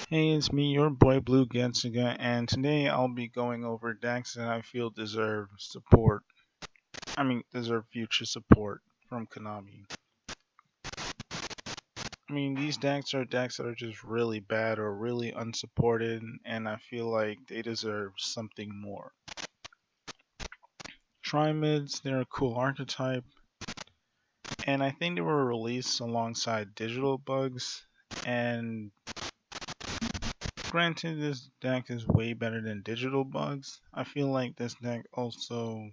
Hey, it's me, your boy Blue Getsuga, and today I'll be going over decks that I feel deserve support. Deserve future support from Konami. These decks are decks that are just really bad or really unsupported, and I feel like they deserve something more. Trimids, they're a cool archetype, and I think they were released alongside digital bugs, and granted, this deck is way better than digital bugs. I feel like this deck also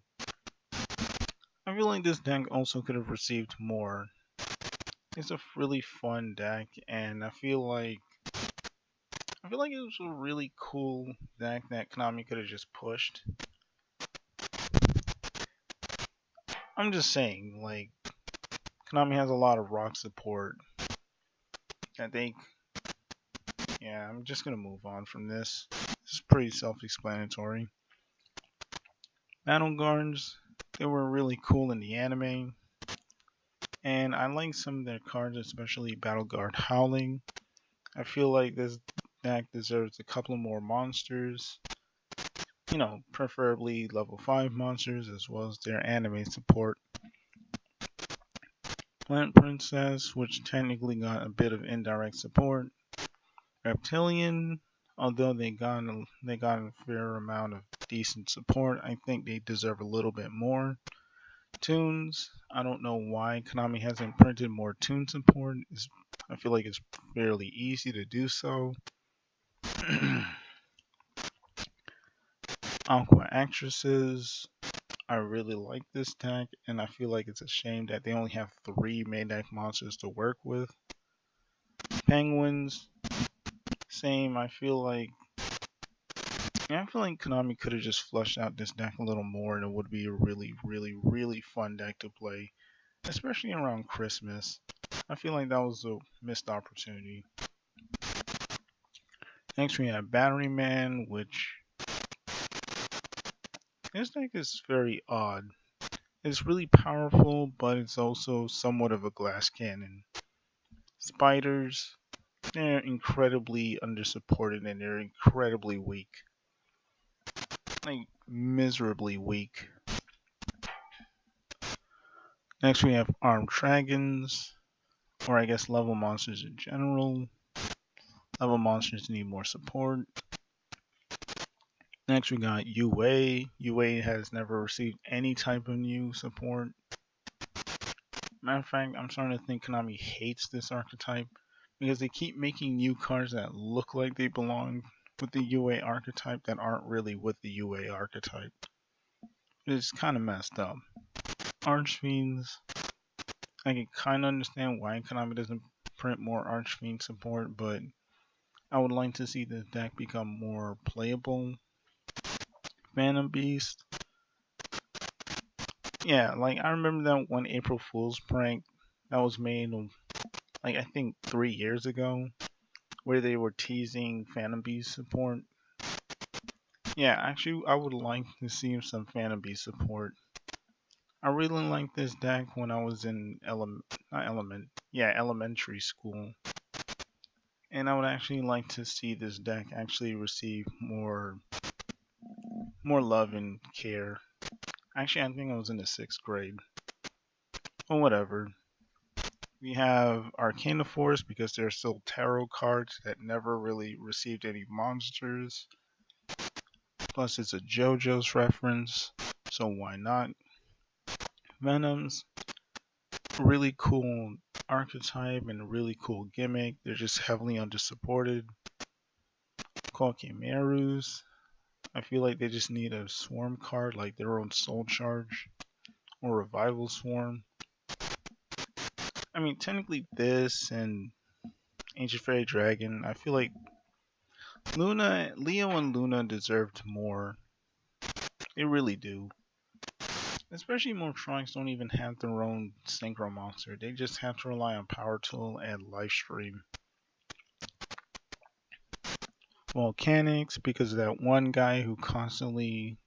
could have received more. It's a really fun deck, and I feel like it was a really cool deck that Konami could have just pushed. I'm just saying, like, Konami has a lot of rock support. I think, yeah, I'm just gonna move on from this. This is pretty self-explanatory. Battle Guards, they were really cool in the anime, and I like some of their cards, especially Battle Guard Howling. I feel like this deck deserves a couple more monsters. Preferably level 5 monsters as well as their anime support. Plant Princess, which technically got a bit of indirect support. Reptilian, although they got a fair amount of decent support, I think they deserve a little bit more. Tunes, I don't know why Konami hasn't printed more tune support. I feel like it's fairly easy to do so. Aqua Actresses, I really like this deck, and I feel like it's a shame that they only have 3 main deck monsters to work with. Penguins, same. I feel like Konami could have just flushed out this deck a little more, and it would be a really, really, really fun deck to play, especially around Christmas. I feel like that was a missed opportunity. Next, we have Battery Man, which this deck is very odd. It's really powerful, but it's also somewhat of a glass cannon. Spiders, they're incredibly undersupported and they're incredibly weak. Like, miserably weak. Next, we have armed dragons, or I guess level monsters in general. Level monsters need more support. Next, we got UA. UA has never received any type of new support. Matter of fact, I'm starting to think Konami hates this archetype because they keep making new cards that look like they belong with the UA archetype that aren't really with the UA archetype. It's kind of messed up. Archfiends, I can kind of understand why Konami doesn't print more Archfiend support, but I would like to see the deck become more playable. Phantom Beast, yeah, like I remember that one April Fool's prank that was made, like I think 3 years ago, where they were teasing Phantom Beast support. Yeah, actually, I would like to see some Phantom Beast support. I really liked this deck when I was in elementary school, and I would actually like to see this deck actually receive more love and care. Actually, I think I was in the 6th grade. Well, whatever. We have Arcana Force because they're still tarot cards that never really received any monsters. Plus, it's a JoJo's reference, so why not? Venoms, really cool archetype and a really cool gimmick. They're just heavily undersupported. Chimerus, I feel like they just need a swarm card, like their own Soul Charge or Revival Swarm. Technically, this and Ancient Fairy Dragon, I feel like Leo and Luna deserved more. They really do. Especially Motronics don't even have their own synchro monster. They just have to rely on Power Tool and Livestream. Volcanics, because of that one guy who constantly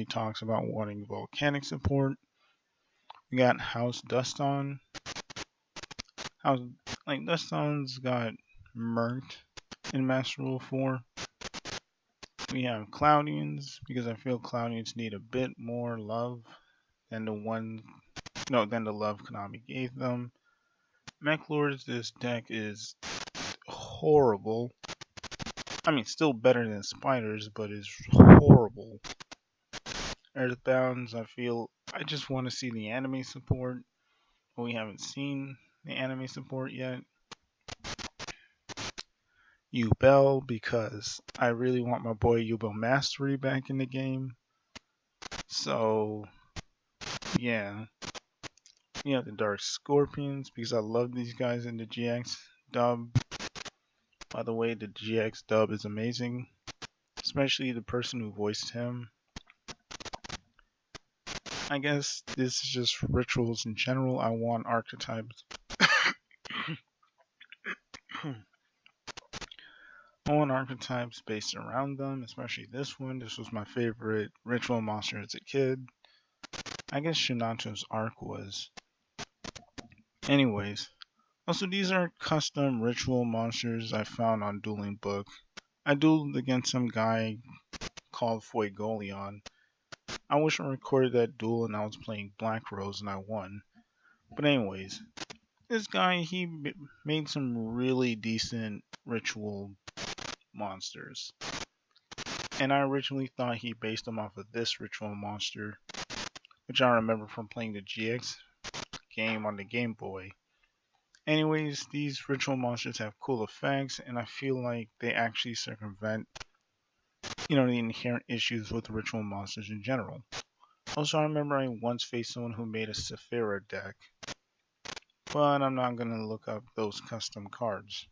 talks about wanting volcanic support. We got House Duston. Duston's got murked in Master Rule 4. We have Cloudians because I feel Cloudians need a bit more love than the love Konami gave them. Mech Lords, this deck is horrible. I mean, still better than Spiders, but is horrible. Earthbounds, I just want to see the anime support. But we haven't seen the anime support yet. Yubel, because I really want my boy Yubel Mastery back in the game. So, yeah. We have the Dark Scorpions, because I love these guys in the GX dub. By the way, the GX dub is amazing. Especially the person who voiced him. I guess this is just rituals in general. I want archetypes. I want archetypes based around them, especially this one. This was my favorite ritual monster as a kid. I guess Shinato's arc was. Anyways, also these are custom ritual monsters I found on Dueling Book. I dueled against some guy called Fuegoleon. I wish I recorded that duel and I was playing Black Rose and I won. But anyways, this guy, he made some really decent ritual monsters. And I originally thought he based them off of this ritual monster, which I remember from playing the GX game on the Game Boy. Anyways, these ritual monsters have cool effects, and I feel like they actually circumvent, the inherent issues with ritual monsters in general. Also, I remember I once faced someone who made a Saphira deck, but I'm not going to look up those custom cards.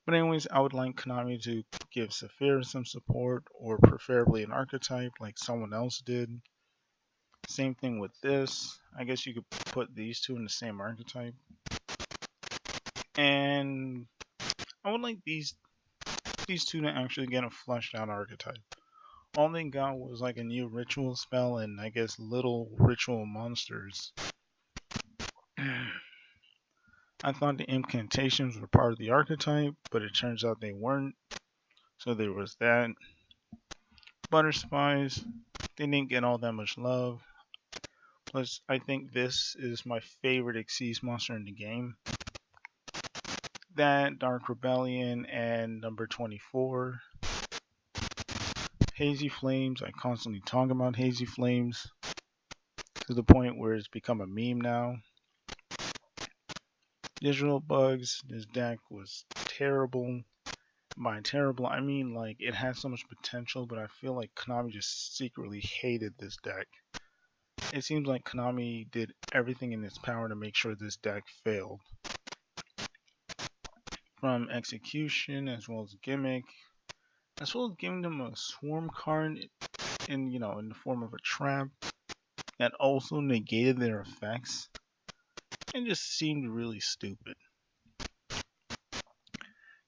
But anyways, I would like Konami to give Saphira some support, or preferably an archetype like someone else did. Same thing with this. I guess you could put these two in the same archetype. And I would like these two to actually get a fleshed out archetype. All they got was like a new ritual spell and I guess little ritual monsters. I thought the incantations were part of the archetype, but it turns out they weren't. So there was that. Butter Spies, they didn't get all that much love. Plus, I think this is my favorite Xyz monster in the game. That, Dark Rebellion, and number 24. Hazy Flames, I constantly talk about Hazy Flames to the point where it's become a meme now. Digital Bugs, this deck was terrible. By terrible, I mean like it had so much potential, but I feel like Konami just secretly hated this deck. It seems like Konami did everything in its power to make sure this deck failed. From execution as well as gimmick, as well as giving them a swarm card in the form of a trap that also negated their effects. It just seemed really stupid.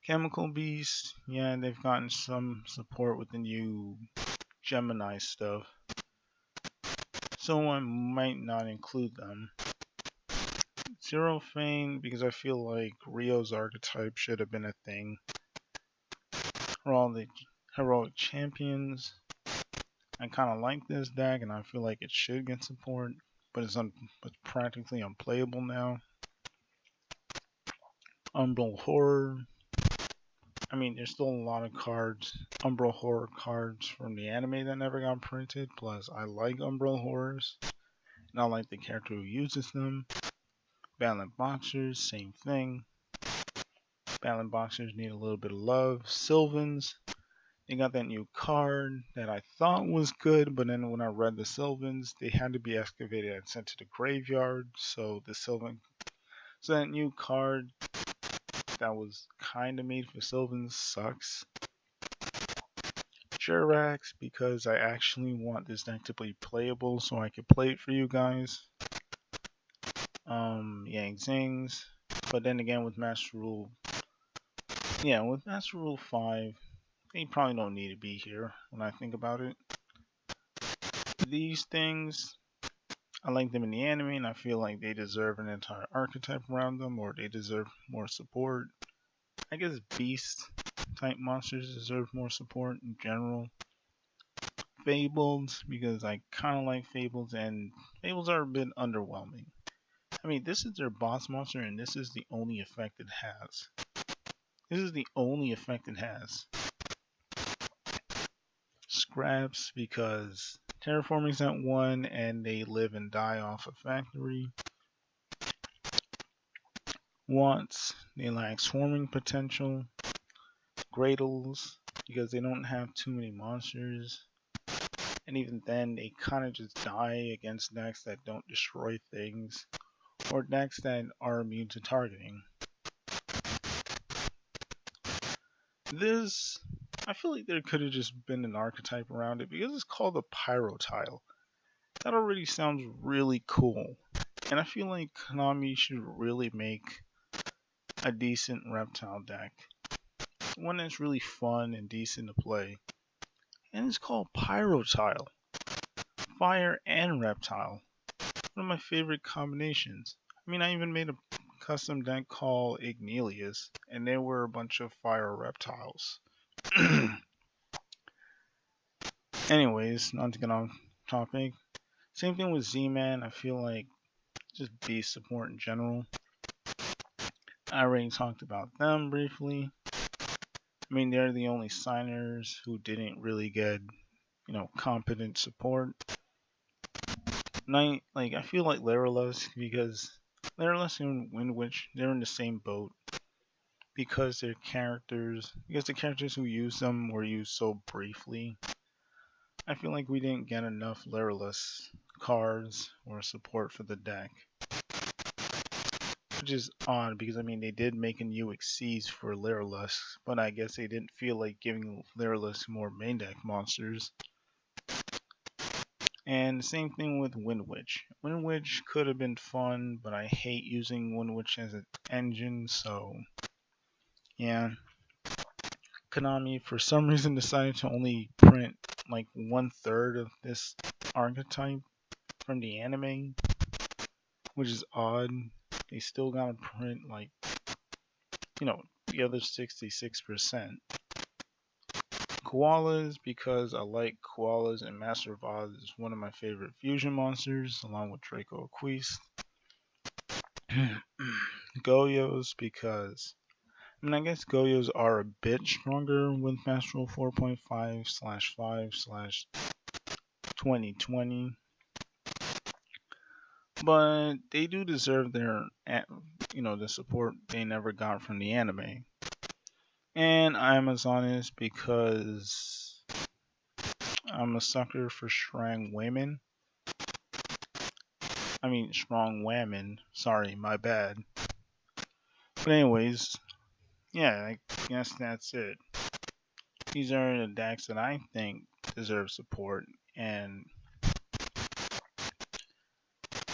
Chemical Beast, yeah, they've gotten some support with the new Gemini stuff, so I might not include them. Zero Fane, because I feel like Rio's archetype should have been a thing. For all the heroic champions, I kind of like this deck, and I feel like it should get support, but it's practically unplayable now. Umbral Horror. I mean, there's still a lot of cards, Umbral Horror cards from the anime that never got printed. Plus, I like Umbral Horrors, and I like the character who uses them. Battling Boxers, same thing. Battling Boxers need a little bit of love. Sylvans, they got that new card that I thought was good, but then when I read the Sylvans, they had to be excavated and sent to the graveyard. So that new card that was kind of made for Sylvans sucks. Jurax, because I actually want this deck to be playable so I can play it for you guys. Yang Zings, but then again with Master Rule 5, they probably don't need to be here when I think about it. These things, I like them in the anime and I feel like they deserve an entire archetype around them, or they deserve more support. I guess beast type monsters deserve more support in general. Fables, because I kind of like Fables, and Fables are a bit underwhelming. I mean, this is their boss monster, and this is the only effect it has. This is the only effect it has. Scraps, because terraforming's not one, and they live and die off a factory. Wants, they lack swarming potential. Gradles, because they don't have too many monsters. And even then, they kind of just die against decks that don't destroy things, or decks that are immune to targeting. This, I feel like there could have just been an archetype around it because it's called a Pyro Tile. That already sounds really cool. And I feel like Konami should really make a decent reptile deck. One that's really fun and decent to play. And it's called Pyro Tile. Fire and reptile. One of my favorite combinations. I mean, I even made a custom deck called Ignelius, and there were a bunch of fire reptiles. Anyways, not to get off topic. Same thing with Z-Man. I feel like just beast support in general. I already talked about them briefly. I mean, they're the only signers who didn't really get, competent support. I feel like Laralus, because Laralus and Windwitch, they're in the same boat. Because the characters who use them were used so briefly. I feel like we didn't get enough Laralus cards or support for the deck. Which is odd because they did make a new Xyz for Laralus, but I guess they didn't feel like giving Laralus more main deck monsters. And the same thing with Windwitch. Windwitch could have been fun, but I hate using Windwitch as an engine, so yeah. Konami, for some reason, decided to only print like 1/3 of this archetype from the anime, which is odd. They still gotta print the other 66%. Koalas, because I like koalas, and Master of Oz is one of my favorite fusion monsters, along with Draco Aquist. Goyos, because I guess Goyos are a bit stronger with Master 4.5/5/2020, but they do deserve their the support they never got from the anime. And Amazonas, because I'm a sucker for strong women. Strong women. Sorry, my bad. But anyways, yeah, I guess that's it. These are the decks that I think deserve support, and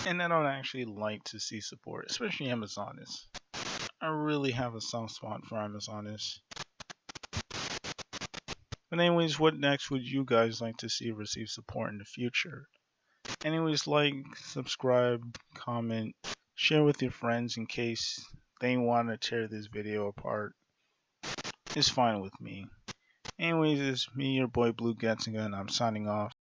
that I would actually like to see support, especially Amazonas. I really have a soft spot for Amazonas. But anyways, what decks would you guys like to see receive support in the future? Anyways, like, subscribe, comment, share with your friends in case they want to tear this video apart. It's fine with me. Anyways, it's me, your boy Blue Getsuga, and I'm signing off.